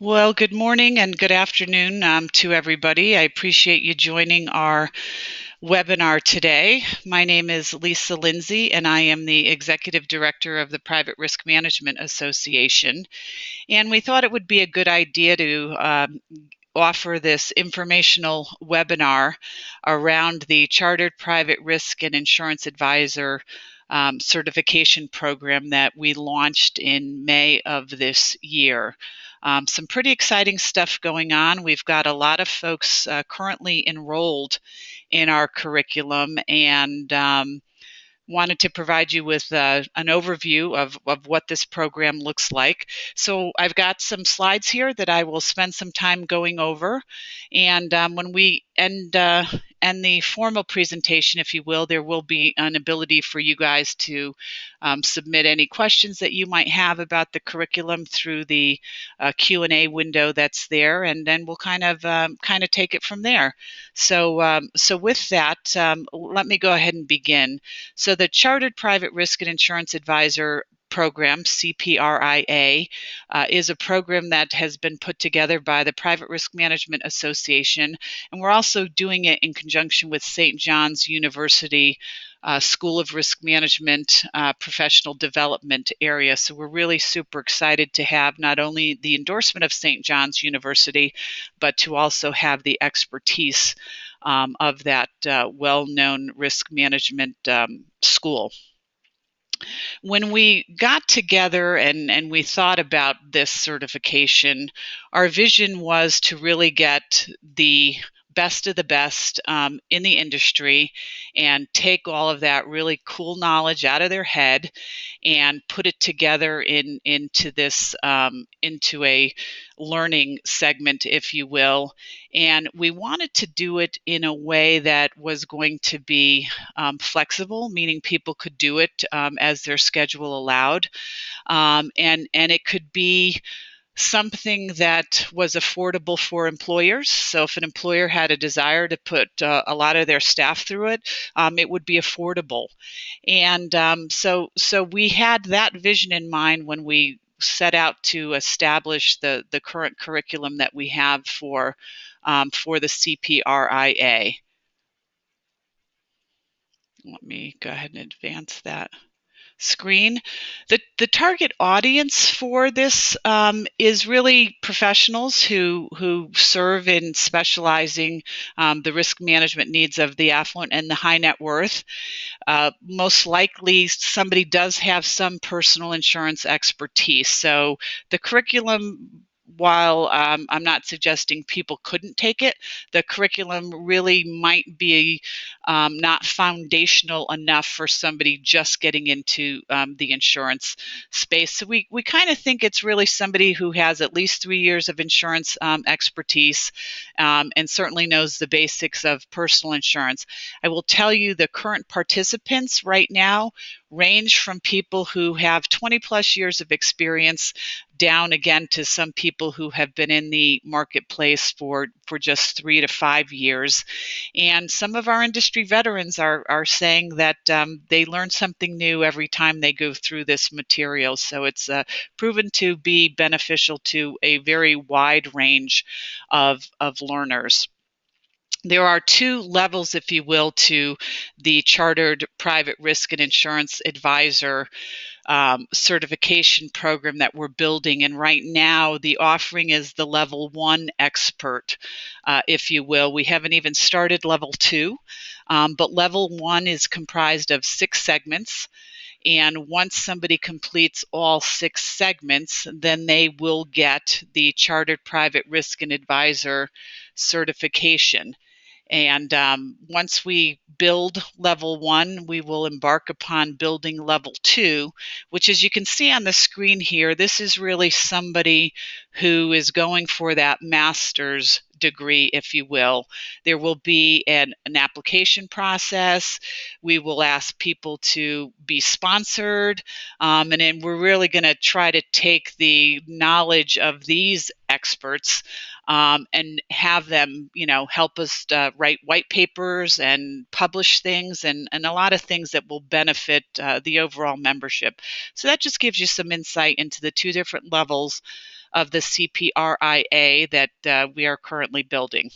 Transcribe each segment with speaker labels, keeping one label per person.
Speaker 1: Well, good morning and good afternoon to everybody. I appreciate you joining our webinar today. My name is Lisa Lindsay, and I am the Executive Director of the Private Risk Management Association. And we thought it would be a good idea to offer this informational webinar around the Chartered Private Risk and Insurance Advisor certification program that we launched in May of this year. Some pretty exciting stuff going on. We've got a lot of folks currently enrolled in our curriculum, and wanted to provide you with an overview of what this program looks like. So I've got some slides here that I will spend some time going over. And when we end the formal presentation, if you will, there will be an ability for you guys to submit any questions that you might have about the curriculum through the Q&A window that's there, and then we'll kind of take it from there. So with that, let me go ahead and begin. So the Chartered Private Risk and Insurance Advisor program, CPRIA, is a program that has been put together by the Private Risk Management Association, and we're also doing it in conjunction with St. John's University School of Risk Management professional development area. So we're really super excited to have not only the endorsement of St. John's University, but to also have the expertise of that well-known risk management school. When we got together and we thought about this certification, our vision was to really get the best of the best in the industry and take all of that really cool knowledge out of their head and put it together into this into a learning segment, if you will. And we wanted to do it in a way that was going to be flexible, meaning people could do it as their schedule allowed, and it could be something that was affordable for employers. So if an employer had a desire to put a lot of their staff through it, it would be affordable. And so we had that vision in mind when we set out to establish the current curriculum that we have for the CPRIA. Let me go ahead and advance that screen. The target audience for this is really professionals who serve in specializing the risk management needs of the affluent and the high net worth. Most likely somebody does have some personal insurance expertise. So the curriculum, while I'm not suggesting people couldn't take it, the curriculum really might be not foundational enough for somebody just getting into the insurance space. So we kind of think it's really somebody who has at least 3 years of insurance expertise and certainly knows the basics of personal insurance. I will tell you the current participants right now range from people who have 20 plus years of experience down again to some people who have been in the marketplace for just 3 to 5 years. And some of our industry veterans are saying that they learn something new every time they go through this material. So it's proven to be beneficial to a very wide range of learners. There are two levels, if you will, to the Chartered Private Risk and Insurance Advisor certification program that we're building. And right now, the offering is the level 1 expert, if you will. We haven't even started level 2, but level 1 is comprised of 6 segments. And once somebody completes all 6 segments, then they will get the Chartered Private Risk and Advisor certification. And once we build level 1, we will embark upon building level 2, which, as you can see on the screen here, this is really somebody who is going for that master's degree, if you will. There will be an application process. We will ask people to be sponsored, and then we're really going to try to take the knowledge of these experts and have them, help us write white papers and publish things and a lot of things that will benefit the overall membership. So that just gives you some insight into the two different levels of the CPRIA that we are currently building.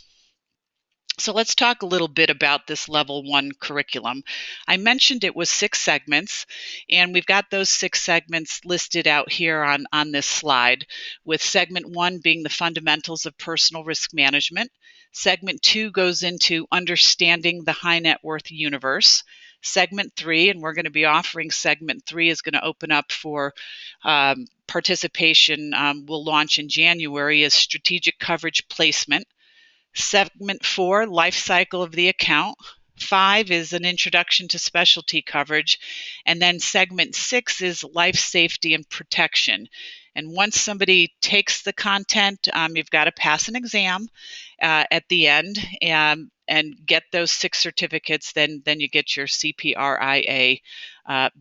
Speaker 1: So let's talk a little bit about this level 1 curriculum. I mentioned it was 6 segments, and we've got those 6 segments listed out here on this slide, with segment 1 being the fundamentals of personal risk management. Segment 2 goes into understanding the high net worth universe. Segment 3, and we're going to be offering segment 3, is going to open up for participation. We'll launch in January, as strategic coverage placement. Segment 4, life cycle of the account. 5 is an introduction to specialty coverage. And then segment 6 is life safety and protection. And once somebody takes the content, you've got to pass an exam at the end and get those 6 certificates. Then you get your CPRIA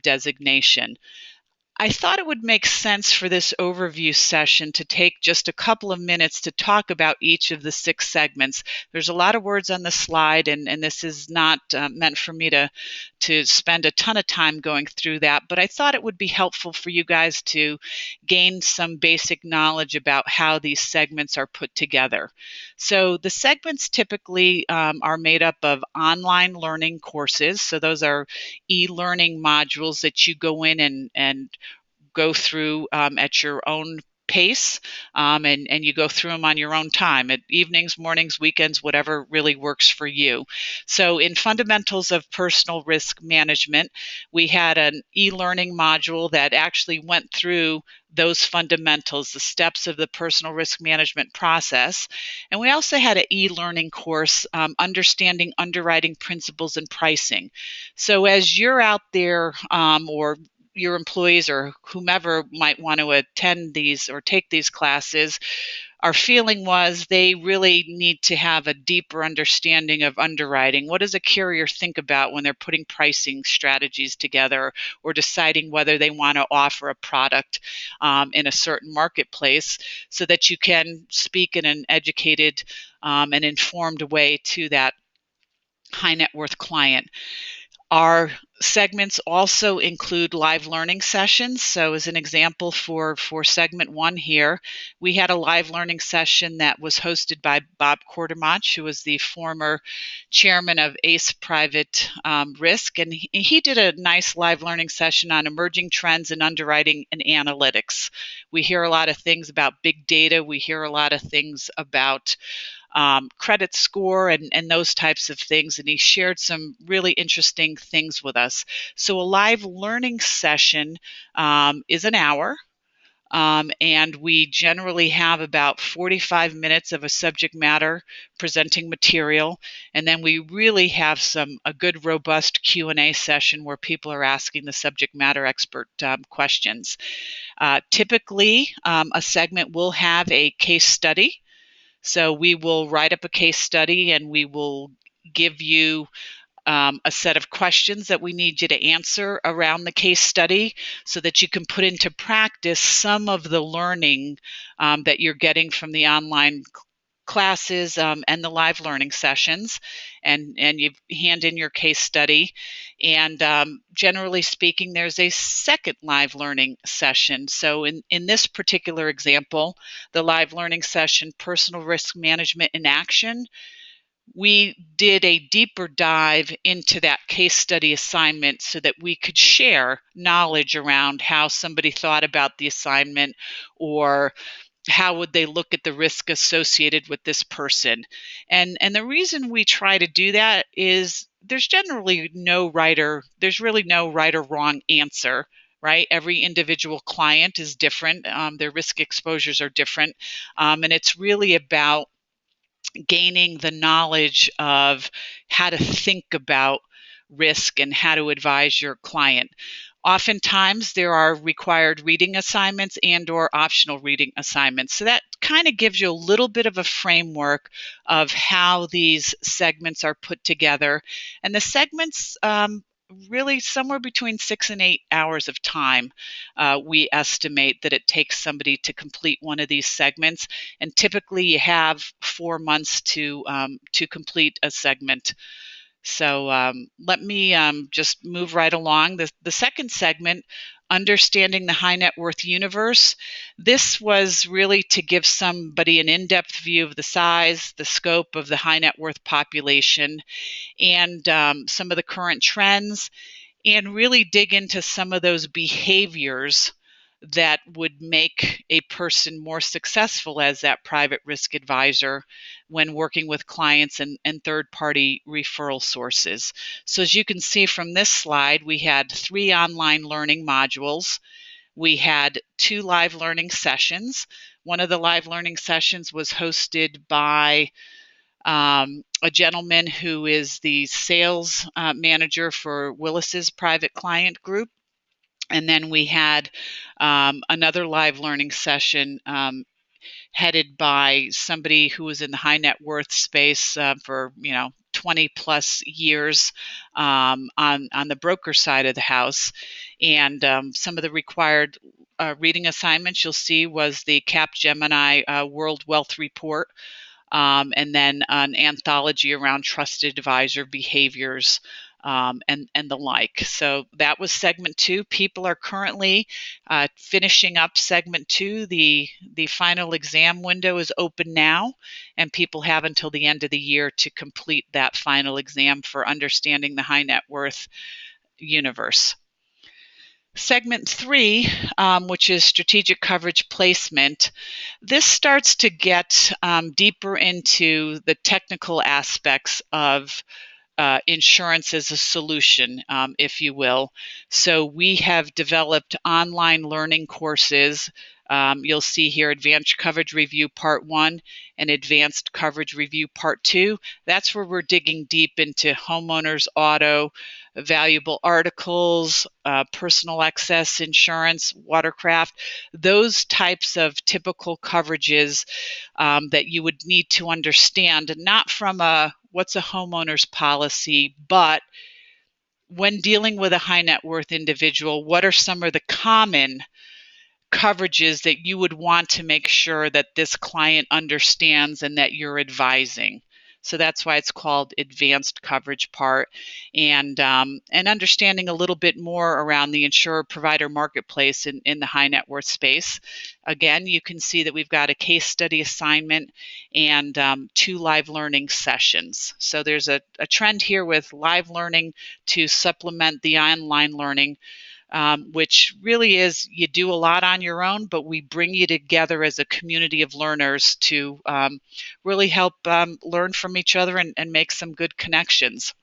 Speaker 1: designation. I thought it would make sense for this overview session to take just a couple of minutes to talk about each of the 6 segments. There's a lot of words on the slide, and this is not meant for me to spend a ton of time going through that, but I thought it would be helpful for you guys to gain some basic knowledge about how these segments are put together. So the segments typically are made up of online learning courses. So those are e-learning modules that you go in and go through at your own pace, and you go through them on your own time, at evenings, mornings, weekends, whatever really works for you. So in Fundamentals of Personal Risk Management, we had an e-learning module that actually went through those fundamentals, the steps of the personal risk management process. And we also had an e-learning course, Understanding Underwriting Principles and Pricing. So as you're out there, or your employees or whomever might want to attend these or take these classes, our feeling was they really need to have a deeper understanding of underwriting. What does a carrier think about when they're putting pricing strategies together or deciding whether they want to offer a product in a certain marketplace, so that you can speak in an educated and informed way to that high net worth client. Our segments also include live learning sessions. So as an example for segment 1 here, we had a live learning session that was hosted by Bob Quartermach, who was the former chairman of ACE Private Risk. And he did a nice live learning session on emerging trends in underwriting and analytics. We hear a lot of things about big data. We hear a lot of things about credit score and those types of things. And he shared some really interesting things with us. So a live learning session is an hour. And we generally have about 45 minutes of a subject matter presenting material, and then we really have a good robust Q&A session where people are asking the subject matter expert questions. Typically, a segment will have a case study. So we will write up a case study and we will give you a set of questions that we need you to answer around the case study, so that you can put into practice some of the learning that you're getting from the online classes and the live learning sessions, and you hand in your case study. And generally speaking, there's a second live learning session. So in this particular example, the live learning session, Personal Risk Management in Action, we did a deeper dive into that case study assignment so that we could share knowledge around how somebody thought about the assignment, or how would they look at the risk associated with this person. And the reason we try to do that is there's really no right or wrong answer, right? Every individual client is different. Their risk exposures are different. And it's really about gaining the knowledge of how to think about risk and how to advise your client. Oftentimes there are required reading assignments and or optional reading assignments. So that kind of gives you a little bit of a framework of how these segments are put together. And the segments really somewhere between 6 and 8 hours of time. We estimate that it takes somebody to complete one of these segments, and typically you have 4 months to complete a segment. So let me just move right along. The second segment, understanding the high net worth universe. This was really to give somebody an in-depth view of the size, the scope of the high net worth population, and some of the current trends, and really dig into some of those behaviors that would make a person more successful as that private risk advisor when working with clients and third party referral sources. So, as you can see from this slide, we had 3 online learning modules. We had 2 live learning sessions. One of the live learning sessions was hosted by a gentleman who is the sales manager for Willis's private client group. And then we had another live learning session headed by somebody who was in the high net worth space for 20 plus years on the broker side of the house. And some of the required reading assignments you'll see was the Capgemini World Wealth Report, and then an anthology around trusted advisor behaviors, and the like. So that was segment 2. People are currently finishing up segment 2. The final exam window is open now, and people have until the end of the year to complete that final exam for understanding the high net worth universe. Segment 3, which is strategic coverage placement, this starts to get deeper into the technical aspects of insurance as a solution, if you will. So we have developed online learning courses. You'll see here Advanced Coverage Review Part 1 and Advanced Coverage Review Part 2. That's where we're digging deep into homeowners, auto, valuable articles, personal excess insurance, watercraft, those types of typical coverages that you would need to understand, not from what's a homeowner's policy, but when dealing with a high net worth individual, what are some of the common coverages that you would want to make sure that this client understands and that you're advising. So that's why it's called advanced coverage part, and understanding a little bit more around the insurer provider marketplace in the high net worth space. Again, you can see that we've got a case study assignment and 2 live learning sessions. So there's a trend here with live learning to supplement the online learning, which really is you do a lot on your own, but we bring you together as a community of learners to really help learn from each other and make some good connections.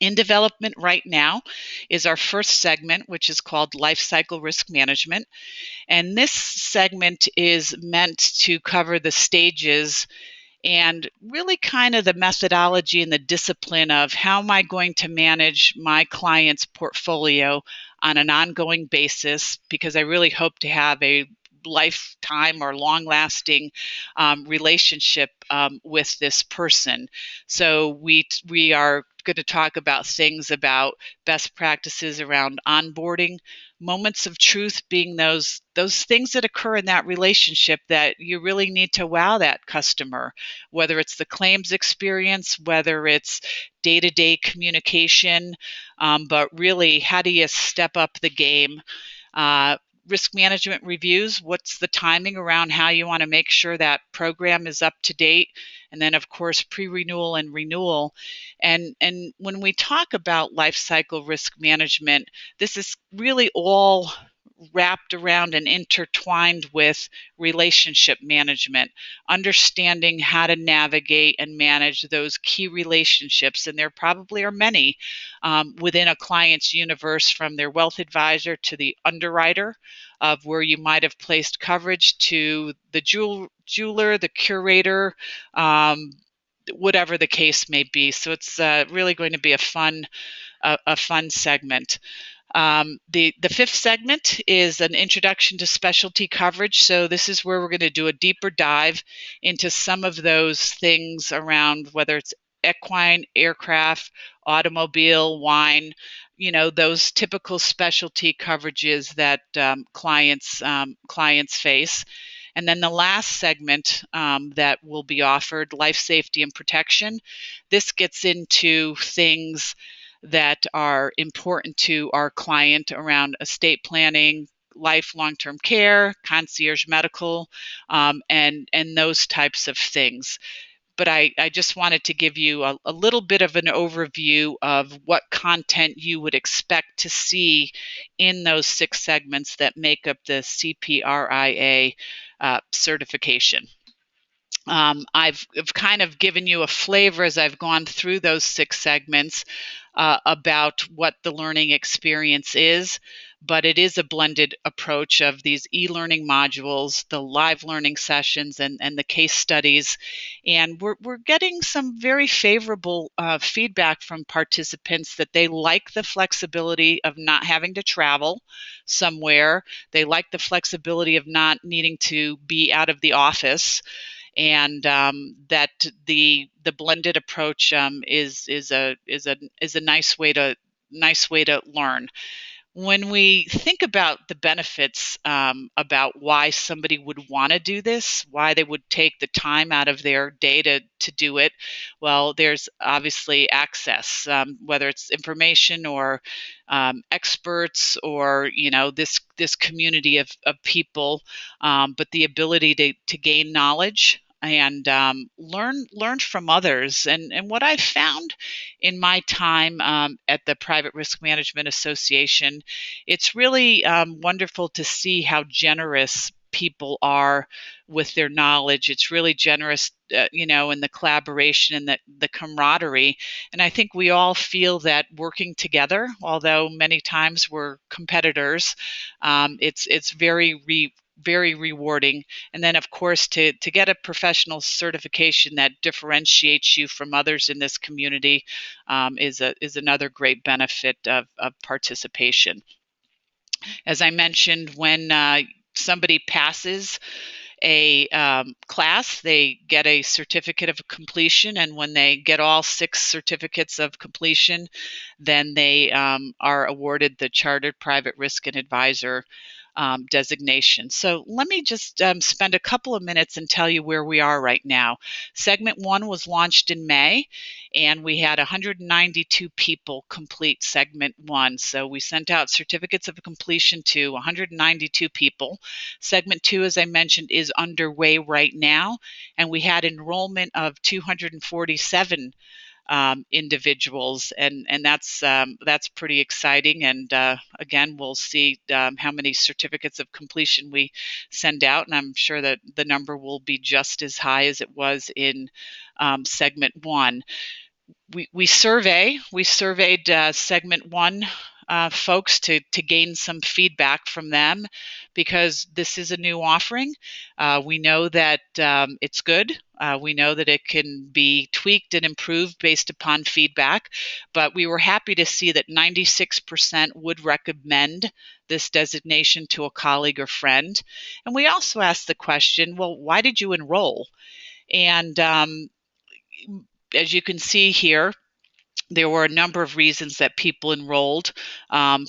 Speaker 1: In development right now is our first segment, which is called Life Cycle Risk Management. And this segment is meant to cover the stages and really kind of the methodology and the discipline of how am I going to manage my client's portfolio on an ongoing basis, because I really hope to have a lifetime or long-lasting relationship with this person. So we are going to talk about things about best practices around onboarding, moments of truth being those things that occur in that relationship that you really need to wow that customer, whether it's the claims experience, whether it's day-to-day communication, but really how do you step up the game. Risk management reviews, what's the timing around how you want to make sure that program is up to date, and then of course pre-renewal and renewal. And when we talk about life cycle risk management, this is really all wrapped around and intertwined with relationship management, understanding how to navigate and manage those key relationships. And there probably are many within a client's universe, from their wealth advisor to the underwriter of where you might have placed coverage to the jeweler, the curator, whatever the case may be. So it's really going to be a fun segment. The fifth segment is an introduction to specialty coverage. So this is where we're going to do a deeper dive into some of those things around whether it's equine, aircraft, automobile, wine, those typical specialty coverages that clients face. And then the last segment that will be offered, life safety and protection. This gets into things that are important to our client around estate planning, life long-term care, concierge medical, and those types of things. But I just wanted to give you a little bit of an overview of what content you would expect to see in those 6 segments that make up the CPRIA certification. I've kind of given you a flavor as I've gone through those 6 segments about what the learning experience is, but it is a blended approach of these e-learning modules, the live learning sessions, and the case studies. And we're getting some very favorable feedback from participants that they like the flexibility of not having to travel somewhere. They like the flexibility of not needing to be out of the office, and that the blended approach is a nice way to learn. When we think about the benefits, about why somebody would want to do this, why they would take the time out of their day to do it, well, there's obviously access, whether it's information or experts, or this community of people, but the ability to gain knowledge and learn from others. And what I've found in my time at the Private Risk Management Association, it's really wonderful to see how generous people are with their knowledge. It's really generous, in the collaboration and the camaraderie. And I think we all feel that working together, although many times we're competitors, it's very rewarding. And then, of course, to get a professional certification that differentiates you from others in this community is another great benefit of participation. As I mentioned, when somebody passes a class, they get a certificate of completion, and when they get all 6 certificates of completion, then they are awarded the Chartered Private Risk and Advisor designation. So let me just spend a couple of minutes and tell you where we are right now. Segment 1 was launched in May, and we had 192 people complete Segment 1. So we sent out certificates of completion to 192 people. Segment 2, as I mentioned, is underway right now, and we had enrollment of 247 individuals, and that's pretty exciting. And again, we'll see how many certificates of completion we send out, and I'm sure that the number will be just as high as it was in segment 1. We surveyed segment 1 folks to gain some feedback from them, because this is a new offering. We know that it's good. We know that it can be tweaked and improved based upon feedback, but we were happy to see that 96% would recommend this designation to a colleague or friend. And we also asked the question, well, why did you enroll? And as you can see here, there were a number of reasons that people enrolled. I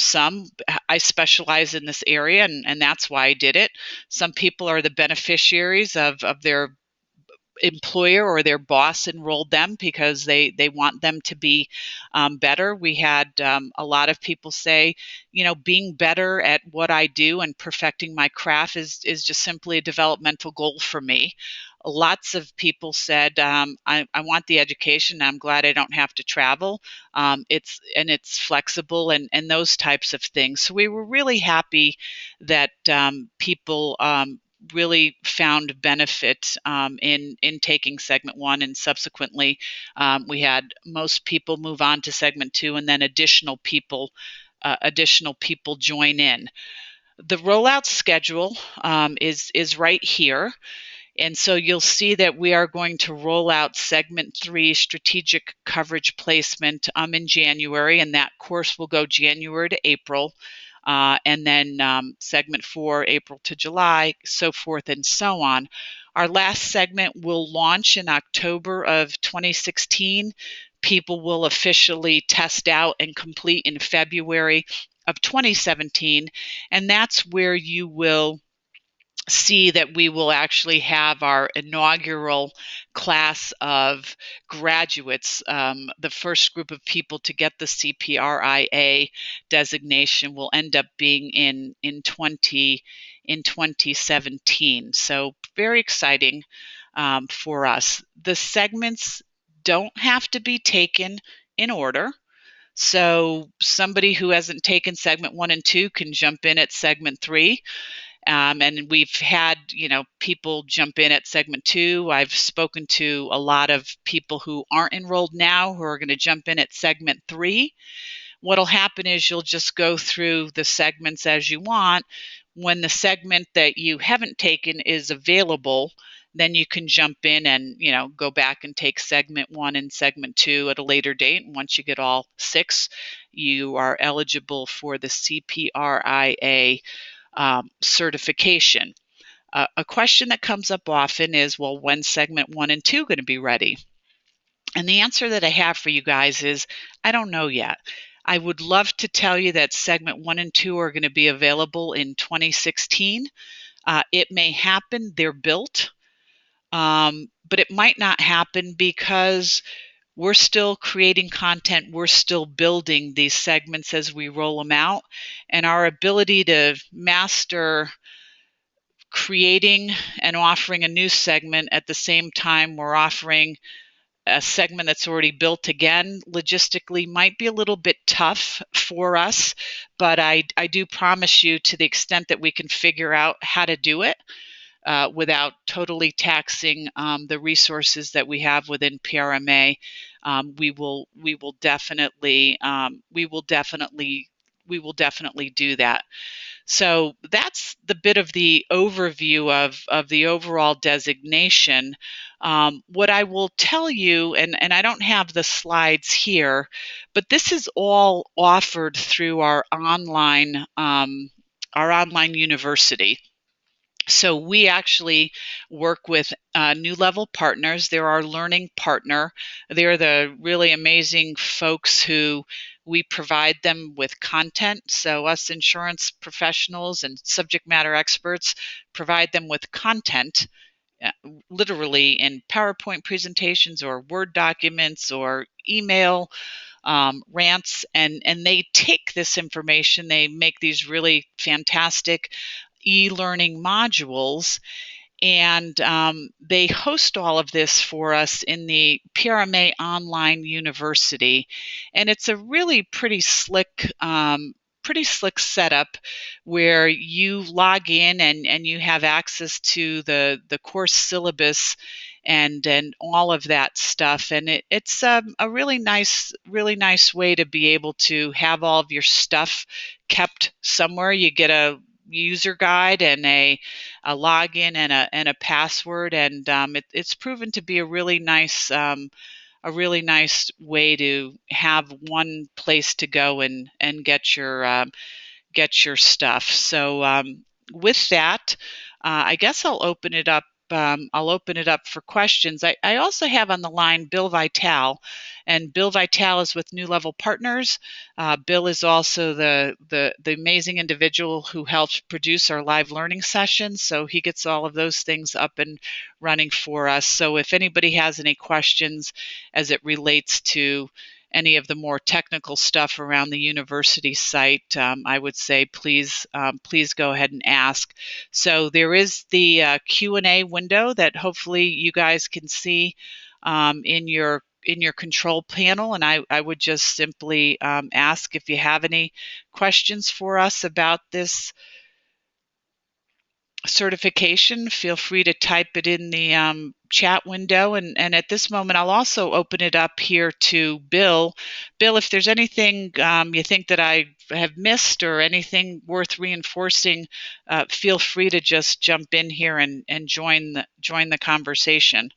Speaker 1: specialize in this area, and that's why I did it. Some people are the beneficiaries of their employer or their boss enrolled them because they want them to be better. We had a lot of people say, being better at what I do and perfecting my craft is just simply a developmental goal for me. Lots of people said, I want the education. I'm glad I don't have to travel. It's flexible, and those types of things. So we were really happy that people really found benefit in taking segment 1, and subsequently we had most people move on to segment 2, and then additional people join in. The rollout schedule is right here. And so you'll see that we are going to roll out segment 3, strategic coverage placement, in January, and that course will go January to April. And then segment 4, April to July, so forth and so on. Our last segment will launch in October of 2016. people will officially test out and complete in February of 2017. And that's where you will see that we will actually have our inaugural class of graduates. The first group of people to get the CPRIA designation will end up being in 2017. So very exciting for us. The segments don't have to be taken in order. So somebody who hasn't taken segment 1 and 2 can jump in at segment 3. And we've had, people jump in at segment 2. I've spoken to a lot of people who aren't enrolled now who are going to jump in at segment 3. What'll happen is you'll just go through the segments as you want. When the segment that you haven't taken is available, then you can jump in and, go back and take segment 1 and segment 2 at a later date. And once you get all 6, you are eligible for the CPRIA certification. A question that comes up often is, well, when segment 1 and 2 going to be ready? And the answer that I have for you guys is, I don't know yet. I would love to tell you that segment 1 and 2 are going to be available in 2016. It may happen, they're built, but it might not happen because we're still creating content. We're still building these segments as we roll them out. And our ability to master creating and offering a new segment at the same time we're offering a segment that's already built again logistically might be a little bit tough for us, but I do promise you, to the extent that we can figure out how to do it without totally taxing the resources that we have within PRMA, we will definitely do that. So that's the bit of the overview of the overall designation. What I will tell you, and I don't have the slides here, but this is all offered through our online university. So we actually work with New Level Partners. They're our learning partner. They're the really amazing folks who we provide them with content. So us insurance professionals and subject matter experts provide them with content, literally in PowerPoint presentations or Word documents or email rants, and they take this information. They make these really fantastic e-learning modules, and they host all of this for us in the PRMA Online University. And it's a really pretty slick setup where you log in and you have access to the course syllabus and all of that stuff. And it's a really nice way to be able to have all of your stuff kept somewhere. You get a user guide and a login and a password, and it's proven to be a really nice way to have one place to go and get your stuff. So with that, I guess I'll open it up. I'll open it up for questions. I also have on the line Bill Vitale, and Bill Vitale is with New Level Partners. Bill is also the amazing individual who helps produce our live learning sessions, so he gets all of those things up and running for us. So if anybody has any questions as it relates to any of the more technical stuff around the university site, I would say please go ahead and ask. So there is the Q&A window that hopefully you guys can see in your control panel, and I would just simply ask if you have any questions for us about this certification. Feel free to type it in the chat window, and at this moment I'll also open it up here to Bill. Bill, if there's anything you think that I have missed or anything worth reinforcing, feel free to just jump in here and join the conversation.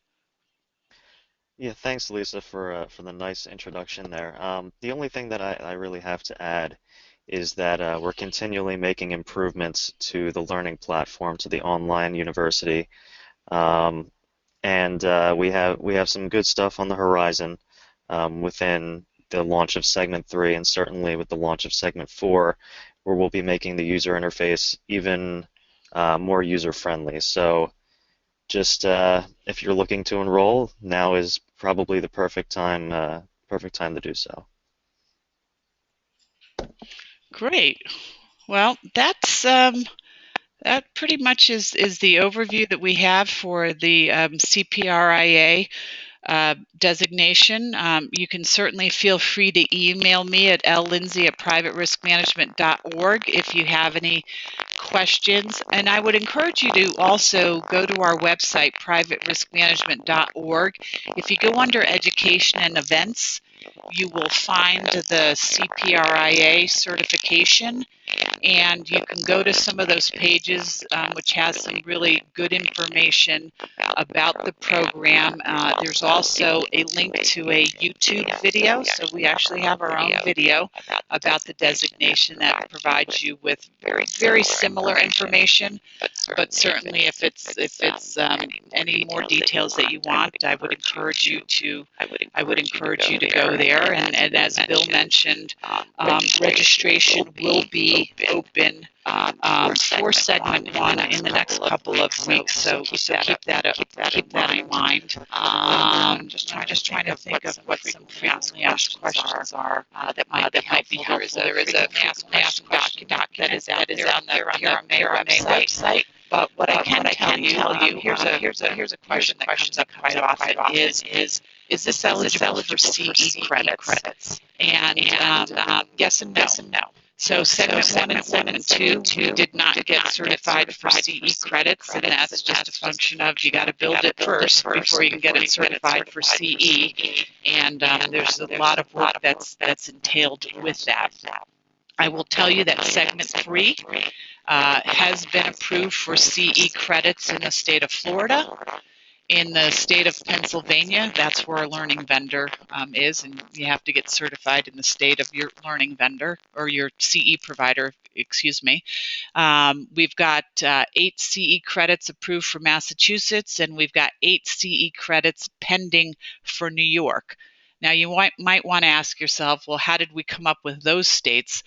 Speaker 2: Yeah, thanks, Lisa, for the nice introduction there. The only thing that I really have to add is that we're continually making improvements to the learning platform, to the online university, um, and we have some good stuff on the horizon. within the launch of segment 3, and certainly with the launch of segment 4, where we'll be making the user interface even more user friendly. So just if you're looking to enroll, now is probably the perfect time to do so.
Speaker 1: Great. Well, that pretty much is the overview that we have for the CPRIA designation. You can certainly feel free to email me at llindsay@privateriskmanagement.org if you have any questions. And I would encourage you to also go to our website, privateriskmanagement.org. If you go under education and events, you will find the CPRIA certification, and you can go to some of those pages, which has some really good information about the program. There's also a link to a YouTube video, so we actually have our own video about the designation that provides you with very similar information. But certainly, if it's any more details that you want, I would encourage you to go there. And as Bill mentioned, registration will be open for segment 1 in the next couple of weeks. So keep that in mind. I'm just trying to think of what some frequently asked questions are that might be helpful. There is a frequently asked question doc that is out there on the PRMA website. But what I can tell you, here's a question that comes up quite often is this eligible for CE credits? And yes and no. So segment 1 and 2 did not get certified for CE credits, and that's just a function of you got to build it first before you can get it certified for CE. And there's a lot of work that's entailed with that. I will tell you that segment 3 has been approved for CE credits in the state of Florida. In the state of Pennsylvania, that's where our learning vendor is, and you have to get certified in the state of your learning vendor or your CE provider, excuse me. We've got 8 CE credits approved for Massachusetts, and we've got 8 CE credits pending for New York. Now, you might want to ask yourself, well, how did we come up with those states?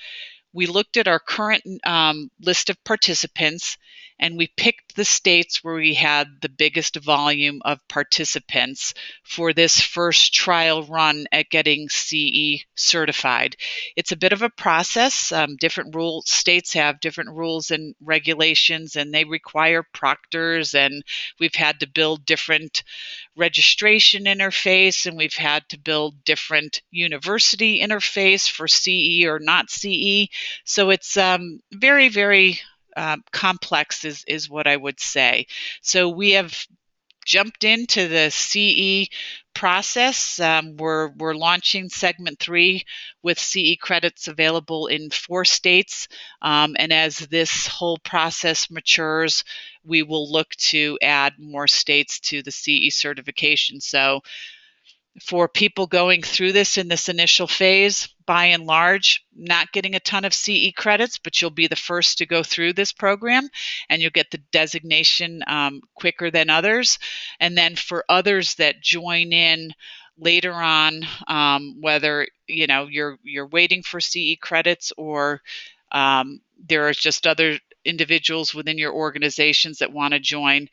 Speaker 1: We looked at our current list of participants, and we picked the states where we had the biggest volume of participants for this first trial run at getting CE certified. It's a bit of a process. Different states have different rules and regulations, and they require proctors, and we've had to build different registration interface, and we've had to build different university interface for CE or not CE. So it's very complex is what I would say. So we have jumped into the CE process. We're launching segment 3 with CE credits available in 4 states. And as this whole process matures, we will look to add more states to the CE certification. So for people going through this in this initial phase, by and large, not getting a ton of CE credits, but you'll be the first to go through this program, and you'll get the designation quicker than others. And then for others that join in later on, whether you're waiting for CE credits or there are just other individuals within your organizations that want to join,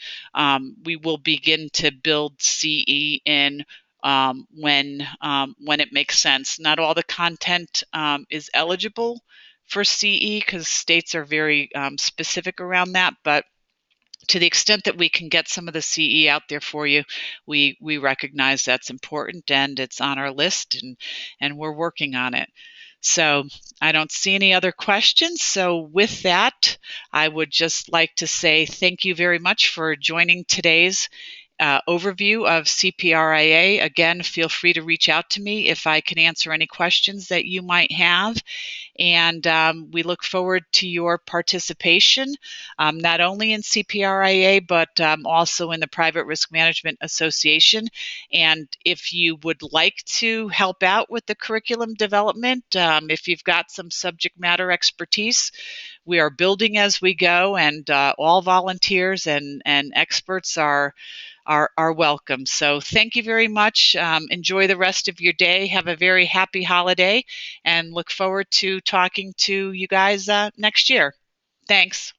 Speaker 1: we will begin to build CE in when it makes sense. Not all the content is eligible for CE because states are very specific around that, but to the extent that we can get some of the CE out there for you, we recognize that's important, and it's on our list, and we're working on it. So I don't see any other questions. So with that, I would just like to say thank you very much for joining today's overview of CPRIA. Again, feel free to reach out to me if I can answer any questions that you might have. And we look forward to your participation, not only in CPRIA, but also in the Private Risk Management Association. And if you would like to help out with the curriculum development, if you've got some subject matter expertise, we are building as we go, and all volunteers and experts are welcome. So thank you very much. Enjoy the rest of your day. Have a very happy holiday, and look forward to talking to you guys next year. Thanks.